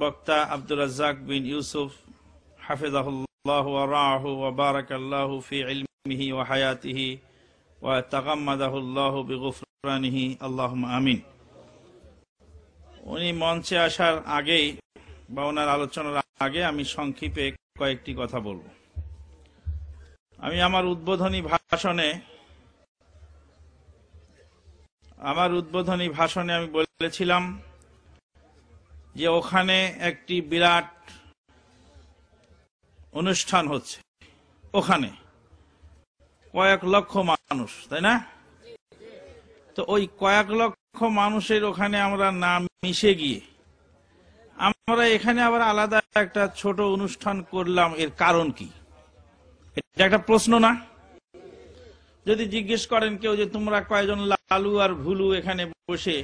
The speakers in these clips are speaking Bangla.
বক্তা আব্দুর রাজ্জাক বিন ইউসুফ হাফিজাহুল্লাহ ওয়া রাআহু ওয়া বারাকাল্লাহু ফি ইলমিহি ওয়া হায়াতিহি ওয়া তাগাম্মাদাহুল্লাহু বিগুফরানিহি আল্লাহুম্মা আমিন। উনি মঞ্চে আসার আগেই বা ওনার আলোচনার আগে আমি সংক্ষেপে কয়েকটি কথা বলবো। আমি আমার উদ্বোধনী ভাষণে আমি বলেছিলাম যে ওখানে একটি বিরাট অনুষ্ঠান হচ্ছে, ওখানে কয়েক লক্ষ মানুষ, তাই না? তো ওই কয়েক লক্ষ মানুষের ওখানে আমরা না মিশে গিয়ে আমরা এখানে আবার আলাদা একটা ছোট অনুষ্ঠান করলাম, এর কারণ কি? এটা একটা প্রশ্ন না? যদি জিজ্ঞেস করেন কেউ যে তোমরা কয়জন লালু আর ভুলু এখানে বসে,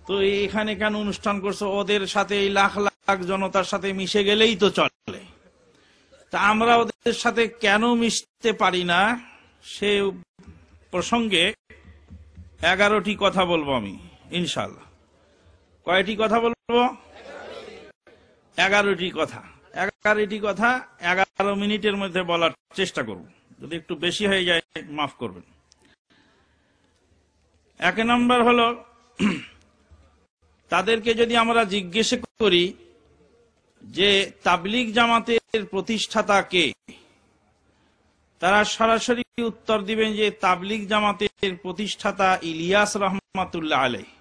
তো এখানে কেন অনুষ্ঠান করছো? ওদের সাথে এই লাখ লাখ জনতার সাথে মিশে গেলেই তো চলে, তা আমরা ওদের সাথে কেন মিশতে পারি না? সে প্রসঙ্গে 11টি কথা বলবো আমি ইনশাআল্লাহ। কয়টি কথা বলবো? 11টি কথা। 11টি কথা 11 মিনিটের মধ্যে বলার চেষ্টা করব, যদি একটু বেশি হয়ে যায় মাফ করবেন। 1 নম্বর হলো, তাদেরকে যদি আমরা জিজ্ঞেস করি যে তাবলীগ জামাতের প্রতিষ্ঠাতা কে, তারা সরাসরি উত্তর দিবেন যে তাবলীগ জামাতের প্রতিষ্ঠাতা ইলিয়াস রহমাতুল্লাহ আলাইহি।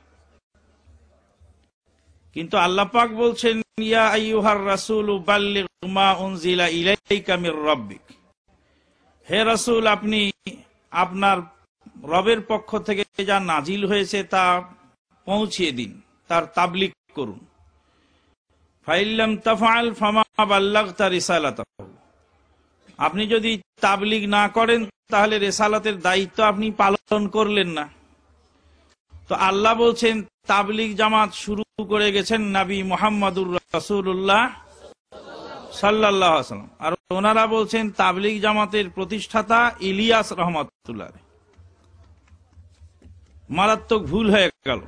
কিন্তু আল্লাহ পাক বলছেন ইয়া আইয়ুহার রাসূল বাল্লিগ মা উনজিলা ইলাইকা মির রাব্বিক, হে রাসূল আপনি আপনার রবের পক্ষ থেকে যা নাজিল হয়েছে তা পৌঁছিয়ে দিন, তার তাবলীগ করুন। ফাইল্লাম তাফআল ফামা বাল্লাগতা রিসালাতাহু, আপনি যদি তাবলীগ না করেন তাহলে রিসালাতের দায়িত্ব আপনি পালন করলেন না। তো আল্লাহ বলছেন তাবলীগ জামাত শুরু করে গেছেন নবী মুহাম্মদুর রাসূলুল্লাহ সাল্লাল্লাহু আলাইহি ওয়াসাল্লাম, আর ওনারা বলছেন তাবলীগ জামাতের প্রতিষ্ঠাতা ইলিয়াস রহমাতুল্লাহ। মারাত্মক ভুল হয়ে গেল।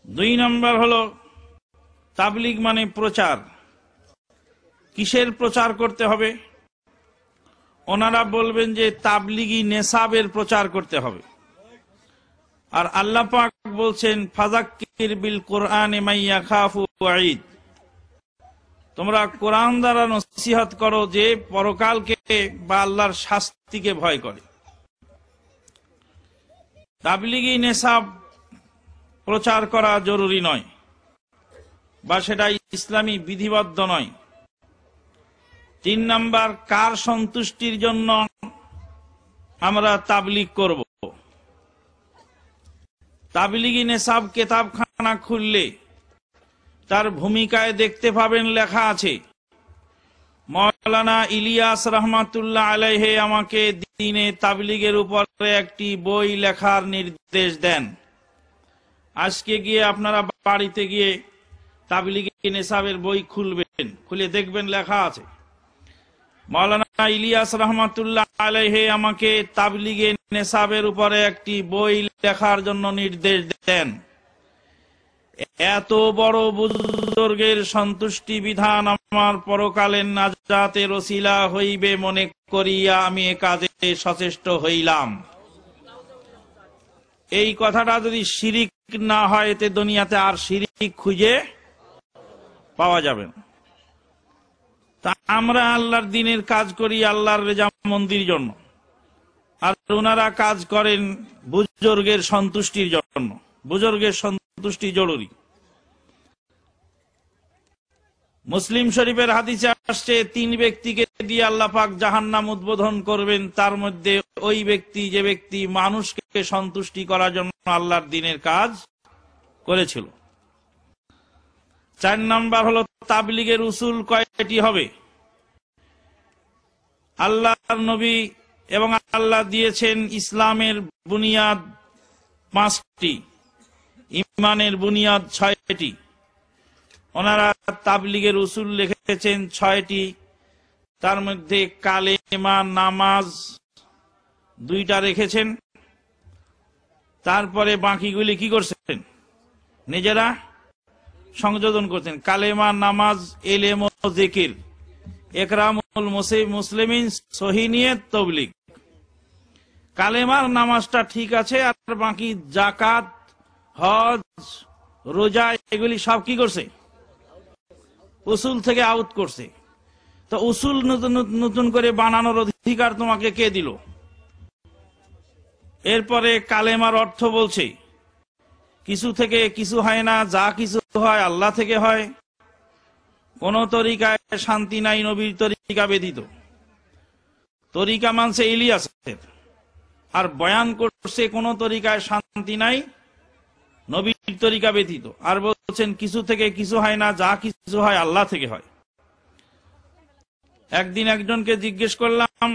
2 নম্বর হলো, তাবলীগ মানে প্রচার। কিসের প্রচার করতে হবে? ওনারা বলবেন যে তাবলীগী নেসাবের প্রচার করতে হবে। আর আল্লাহ পাক বলছেন ফাযাক্কির বিল কুরআনি মান ইয়াখাফু ওয়াঈদ, তোমরা কোরআন দ্বারা নসিহত করো যে পরকালকে বা আল্লাহর শাস্তিকে ভয় করে। তাবলীগী নেসাব প্রচার করা জরুরি নয়, বা সেটা ইসলামী বিধিবদ্ধ নয়। 3 নাম্বার, কার সন্তুষ্টির জন্য আমরা তাবলীগ করব? তাবলীগী নেসাব কিতাবখানা খুললে তার ভূমিকায় দেখতে পাবেন লেখা আছে মাওলানা ইলিয়াস রহমাতুল্লাহ আলাইহি আমাকে দ্বীনে তাবলীগের উপরে একটি বই লেখার নির্দেশ দেন। আজকে গিয়ে আপনারা বাড়িতে গিয়ে তাবলীগী নেসাবের বই খুলবেন, খুলে দেখবেন লেখা আছে মাওলানা ইলিয়াস রহমাতুল্লাহ আলাইহি আমাকে তাবলীগে নেসাবের উপরে একটি বই লেখার জন্য নির্দেশ দেন। এত বড় বুজুর্গের সন্তুষ্টি বিধান আমার পরকালের নাজাতের ওসিলা হইবে মনে করিয়া আমি এ কাজে সচেষ্ট হইলাম। এই কথাটা যদি শিরিক না হয়, এতে দুনিয়াতে আর শিরিক খুঁজে পাওয়া যাবে না। তা আমরা আল্লাহর দ্বীনের কাজ করি আল্লাহর রেজামন্দির জন্য, আর ওনারা কাজ করেন বুজুর্গের সন্তুষ্টির জন্য। বুজুর্গের সন্তুষ্টি জরুরি। মুসলিম শরীফের হাদিসে আসছে 3 ব্যক্তিকে দিয়ে আল্লাহ পাক জাহান্নাম উদ্বোধন করবেন, তার মধ্যে ওই ব্যক্তি যে ব্যক্তি মানুষকে সন্তুষ্টি করার জন্য আল্লাহর দ্বীনের কাজ করেছিল। 4 নাম্বার হলো, তাবলীগের উসুল কয়টি হবে? আল্লাহর নবী এবং আল্লাহ দিয়েছেন ইসলামের বুনিয়াদ 5টি, ইমানের বুনিয়াদ 6টি। ওনারা তাবলীগের উসুল লিখেছেন 6টি, তার মধ্যে কালেমা নামাজ 2টা রেখেছেন। তারপরে বাকিগুলি কি করছেন? নিজেরা সংযোজন করছেন, কালেমা, নামাজ, ইলম ও জিকির, ইকরামুল মুসলিমিন, সহিহ নিয়ত, তাবলীগ। কালেমার নামাজটা ঠিক আছে, আর বাকি যাকাত, হজ, রোজা এগুলি সব কি করছে? উসুল থেকে আউট করছে। তো উসুল নতুন করে বানানোর অধিকার তোমাকে কে দিল? এরপরে কালেমার অর্থ বলছে কিছু থেকে কিছু হয় না, যা কিছু হয় আল্লাহ থেকে হয়। কোন তরিকায় শান্তি নাই নবীর তরিকা ব্যতীত। তরিকা মানছে ইলিয়াসের, আর বয়ান করছে কোন তরিকায় শান্তি নাই নবীর তরিকা ব্যতীত। আর বলছেন কিছু থেকে কিছু হয় না, যা কিছু হয় আল্লাহ থেকে হয়। একদিন একজনকে জিজ্ঞেস করলাম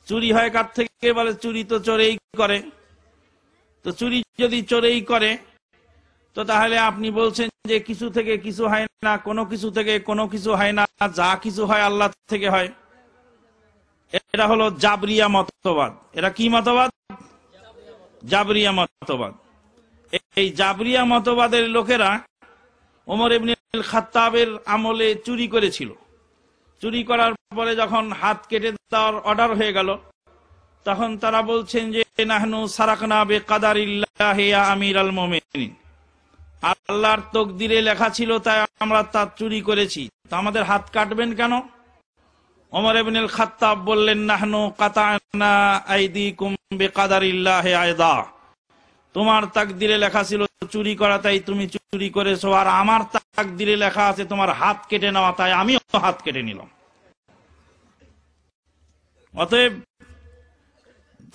চুরি হয় কার থেকে? বলে চুরি তো চোরেই করে। তো চুরি যদি চোরেই করে, তো তাহলে আপনি বলছেন যে কিছু থেকে কিছু হয় না, কোনো কিছু থেকে কোনো কিছু হয় না, যা কিছু হয় আল্লাহ থেকে হয়। এটা হলো জাবরিয়া মতবাদ। এটা কি মতবাদ? জাবরিয়া মতবাদ। এই জাবরিয়া মতবাদের লোকেরা ওমর ইবনে খাত্তাবের আমলে চুরি করেছিল। চুরি করার পরে যখন হাত কেটে দেওয়ার অর্ডার হয়ে গেল, তখন তারা বলছেন যে নাহনু সারাকনা বিকাদারিল্লাহি ইয়া আমিরাল মুমিনিন, আল্লাহর তকদিরে লেখা ছিল তাই আমরা তা চুরি করেছি, তো আমাদের হাত কাটবেন কেন? ওমর ইবনে খাত্তাব বললেন নাহনু কাতানা আইদিকুম বিকাদারিল্লাহি আয়দা, তোমার তাকদিরে লেখা ছিল চুরি করা তাই তুমি চুরি করেছো, আর আমার তাকদিরে লেখা আছে তোমার হাত কেটে নেওয়া তাই আমিও হাত কেটে নিলাম। অতএব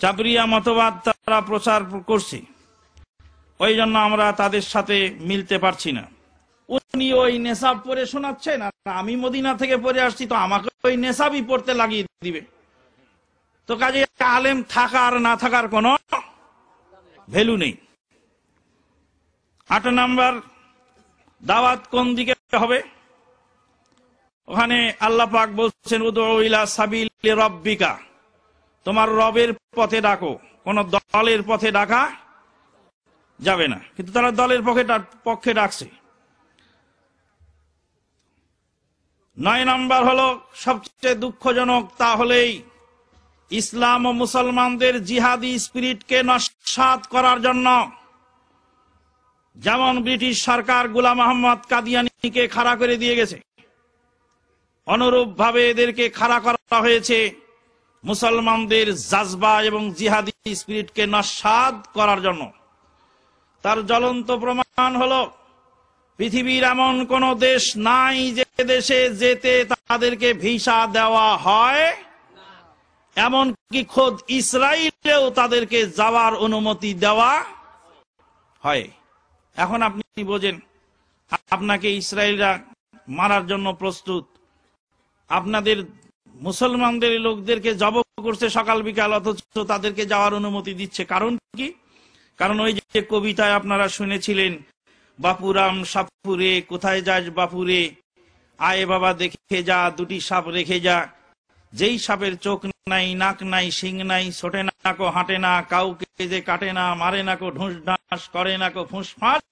জাবরিয়া মতবাদ তারা প্রচার করছে, ওই জন্য আমরা তাদের সাথে মিলতে পারছি না। উনি ওই নেশাব পড়ে শোনাচ্ছেন, আর আমি মদিনা থেকে পড়ে আসছি, তো আমাকে ওই নেশাবই পড়তে লাগিয়ে দিবে। তো কাজে আলেম থাকা আর না থাকার কোনো ভ্যালু নেই। 8 নাম্বার, দাওয়াত কোন দিকে হবে? ওখানে আল্লাহ পাক বলছেন উদউ ইলা সাবিলি রাব্বিকা, তোমার রবের পথে ডাকো। কোন দলের পথে ডাকা যাবে না, কিন্তু তারা দলের পক্ষে ডাকছে। 9 নাম্বার হলো সবচেয়ে দুঃখজনক, তাহলেই ইসলাম ও মুসলমানদের জিহাদি স্পিরিটকে নস্যাৎ করার জন্য যেমন ব্রিটিশ সরকার গোলাম আহমদ কাদিয়ানীকে খাড়া করে দিয়ে গেছে, অনুরূপ ভাবে এদেরকে খাড়া করা হয়েছে মুসলমানদের জাজবা এবং জিহাদি স্পিরিটকে নস্যাৎ করার জন্য। তার জ্বলন্ত প্রমাণ হলো পৃথিবীর এমন কোন দেশ নাই যে দেশে যেতে তাদেরকে ভিসা দেওয়া হয়, এমনকি খোদ ইসরায়েলেও তাদেরকে যাওয়ার অনুমতি দেওয়া হয়। এখন আপনি বোঝেন, আপনাকে ইসরায়েলরা মারার জন্য প্রস্তুত, আপনাদের মুসলমানদের লোকদেরকে জবাব করছে সকাল বিকাল, অথচ তাদেরকে যাওয়ার অনুমতি দিচ্ছে। কারণ কি? কারণ ওই যে কবিতায় আপনারা শুনেছিলেন, বাপুরাম সাপুরে, কোথায় যাস বাপুরে, আয় বাবা দেখে যা, দুটি সাপ রেখে যা, যেই সাপের চোখ নাই, নাক নাই, শিং নাই, ছোটে না কো, হাঁটে না, কাউকে যে কাটে না, মারে না কো ঢুস ঢাস, করে না কো ফুঁসফাঁস,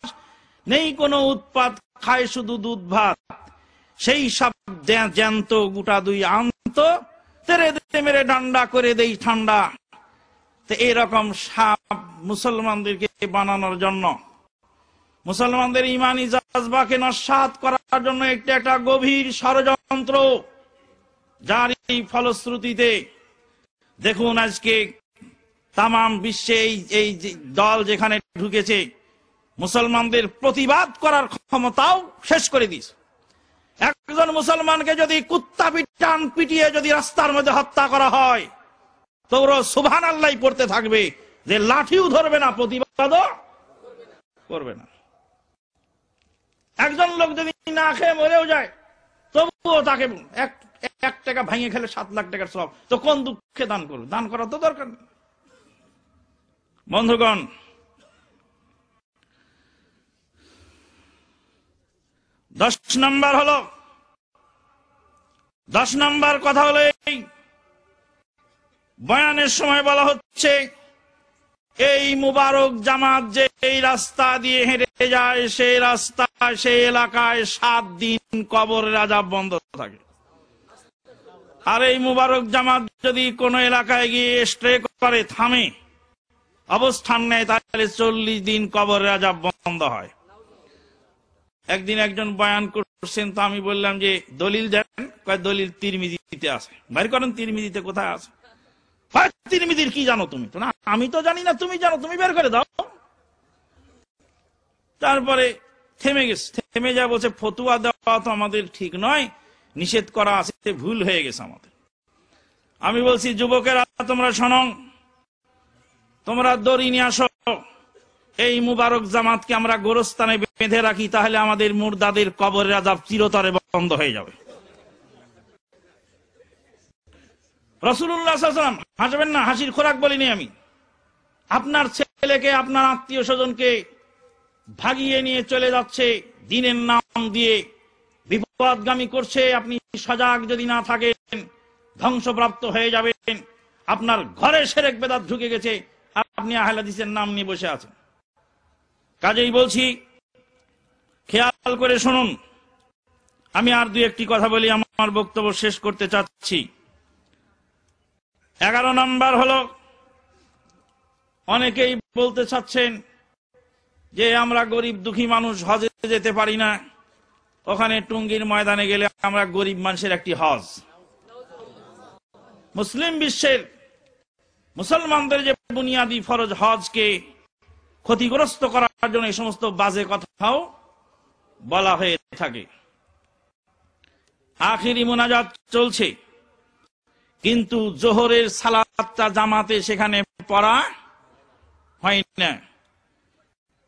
নেই কোনো উৎপাত, খায় শুধু দুধ ভাত, সেই সাপ জ্যান্ত গোটা দুই আন্ত, তেরে দে মেরে ডান্ডা করে দেই ঠান্ডা। তো এরকম সাপ মুসলমানদেরকে বানানোর জন্য, মুসলমানদের ইমানি জাজবাকে নস্যাৎ করার জন্য একটা গভীর ষড়যন্ত্র, যার ফলশ্রুতিতে দেখুন আজকে তামাম বিশ্বে এই দল যেখানে ঢুকেছে, মুসলমানদের প্রতিবাদ করার ক্ষমতাও শেষ করে দিয়েছে। একজন মুসলমানকে যদি কুত্তা পিটিয়ে যদি রাস্তার মধ্যে হত্যা করা হয়, তো ওরা সুবহানাল্লাহ পড়তে থাকবে, যে লাঠিও ধরবে না, প্রতিবাদও করবে না। একজন লোক যদি না খেয়ে মরেও যায়, তবুও তাকে 1 টাকা ভাঙিয়ে খেলে 7 লাখ টাকার সওয়াব, তো কোন দুঃখে দান করবে? দান করা তো দরকার নেই। বন্ধুগণ, 10 নম্বর কথা হলো, এই বয়ানের সময় বলা হচ্ছে এই মুবারক জামাত যে এই রাস্তা দিয়ে হেঁটে যায়, সেই রাস্তা সেই এলাকায় 7 দিন কবরের আযাব বন্ধ থাকে। আর এই মুবারক জামাত যদি কোন এলাকায় গিয়ে স্টে করে, থামে, অবস্থান নেয়, তাহলে 40 দিন কবরের আযাব বন্ধ হয়। একদিন একজন বয়ান করছেন, তো আমি বললাম যে দলিল দেন। কয় দলিল তিরমিজিতে আছে। বাইর করেন, তিরমিজিতে কোথায় আছে? তিরমিজির কি জানো তুমি? তো না, আমি তো জানি না, তুমি জানো, তুমি বের করে দাও। তারপরে থেমে গেছে, থেমে যা বলছে ফতুয়া দেওয়া তো আমাদের ঠিক নয়, নিষেধ করা আছে, ভুল হয়ে গেছে আমাদের। আমি বলছি যুবকেরা তোমরা শোনো, তোমরা দড়ি নিয়ে আসো, এই মুবারক জামাতকে আমরা গোরস্থানে বেঁধে রাখি, তাহলে আমাদের মুর্দাদের কবরের আযাব চিরতরে বন্ধ হয়ে যাবে। রাসূলুল্লাহ সাল্লাল্লাহু আলাইহি ওয়াসাল্লাম, হাসবেন না, হাসির খোরাক বলিনি আমি। আপনার ছেলেকে, আপনার আত্মীয় স্বজনকে ভাগিয়ে নিয়ে চলে যাচ্ছে, দ্বীনের নাম দিয়ে বিপদগামী করছে, আপনি সজাগ যদি না থাকেন ধ্বংসপ্রাপ্ত হয়ে যাবেন। আপনার ঘরে শিরক বেদাত ঢুকে গেছে, আপনি আহলে হাদিসের নাম নিয়ে বসে আছেন। কাজেই বলছি, খেয়াল করে শুনুন। আমি আর 2-1টি কথা বলি, আমার বক্তব্য শেষ করতে চাচ্ছি। 11 নম্বর হলো, অনেকেই বলতে চাচ্ছেন যে আমরা গরিব দুঃখী মানুষ, হজে যেতে পারি না, ওখানে টুঙ্গির ময়দানে গেলে আমরা গরিব মানুষের একটি হজ। মুসলিম বিশ্বের মুসলমানদের যে বুনিয়াদী ফরজ হজকে ক্ষতিগ্রস্ত করার জন্য এই সমস্ত বাজে কথাও বলা হয়ে থাকে। আখিরি মুনাজাত চলছে, কিন্তু জোহরের সালাতটা জামাতে সেখানে পড়া হয় না।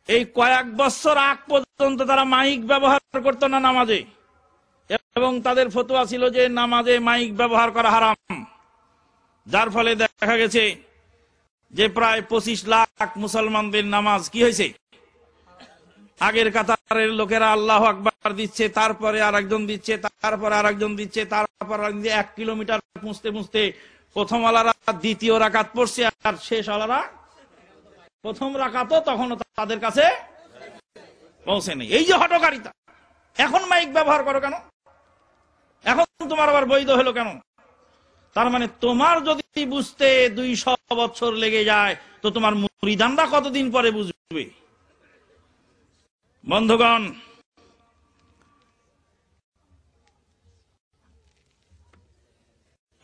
এই কয়েক বছর আগ পর্যন্ত তারা মাইক ব্যবহার করতো না নামাজে, এবং তাদের ফতোয়া ছিল যে নামাজে মাইক ব্যবহার করা হারাম। যার ফলে দেখা গেছে যে প্রায় 25 লাখ মুসলমানদের নামাজ কি হয়েছে, আগের কাতারের লোকেরা আল্লাহু আকবার দিচ্ছে, তারপরে আরেকজন দিচ্ছে, তারপরে আরেকজন দিচ্ছে, তারপর 1 কিলোমিটার পৌঁছতে পৌঁছতে প্রথম আলারা দ্বিতীয় রাকাত পড়ছে, আর শেষ আলারা প্রথম রাকাতও তখনও তাদের কাছে পৌঁছে নেই। এই যে হঠকারিতা, এখন মাইক ব্যবহার করো কেন? এখন তোমার আবার বৈধ হলো কেন? তার মানে তোমার যদি বুঝতে 200 বছর লেগে যায়, তো তোমার মুরিদানরা কতদিন পরে বুঝবে? বন্ধুগণ,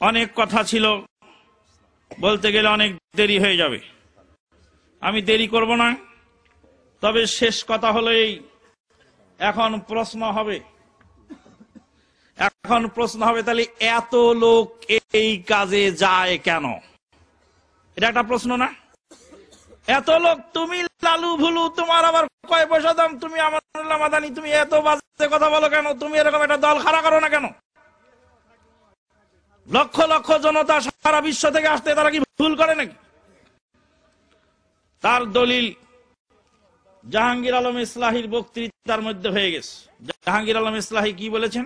অনেক কথা ছিল, বলতে গেলে অনেক দেরি হয়ে যাবে, আমি দেরি করব না। তবে শেষ কথা হলো এই, এখন প্রশ্ন হবে, তাহলে এত লোক এই কাজে যায় কেন? এটা একটা প্রশ্ন না? এত লোক, তুমি লালু ভুলু, তোমার আবার কয় পয়সা দাম, তুমি আমানুল্লাহ মাদানী, তুমি এত বাজে কথা বলো কেন? তুমি এরকম একটা দল খাড়া করো না কেন? লক্ষ লক্ষ জনতা সারা বিশ্ব থেকে আসতে, তারা কি ভুল করে নাকি? তার দলিল জাহাঙ্গীর আলম ইসলাহির বক্তৃতার মধ্যে হয়ে গেছে। জাহাঙ্গীর আলম ইসলাহি কি বলেছেন?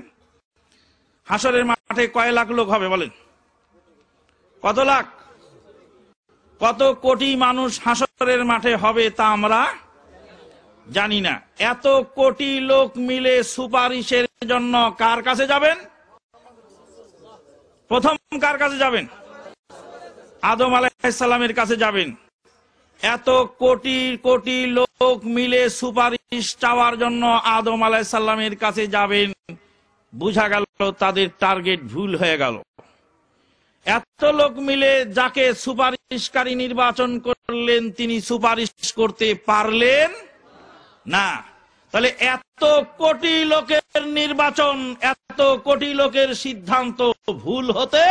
হাসরের মাঠে কয় লাখ লোক হবে বলেন? কত লাখ? কত কোটি মানুষ হাসরের মাঠে হবে তা আমরা জানি না। এত কোটি লোক মিলে সুপারিশের জন্য কার কাছে যাবেন? প্রথম কার কাছে যাবেন? আদম আলাইহিস সালামের কাছে যাবেন। এত কোটি কোটি লোক মিলে সুপারিশ চাওয়ার জন্য আদম আলাইহিস সালামের কাছে যাবেন। বুঝা গেল তাদের টার্গেট ভুল হয়ে গেল। এত লোক মিলে যাকে সুপারিশকারী নির্বাচন করলেন, তিনি সুপারিশ করতে পারলেন না। তাহলে এত কোটি লোকের নির্বাচন, এত কোটি লোকের সিদ্ধান্ত ভুল হতে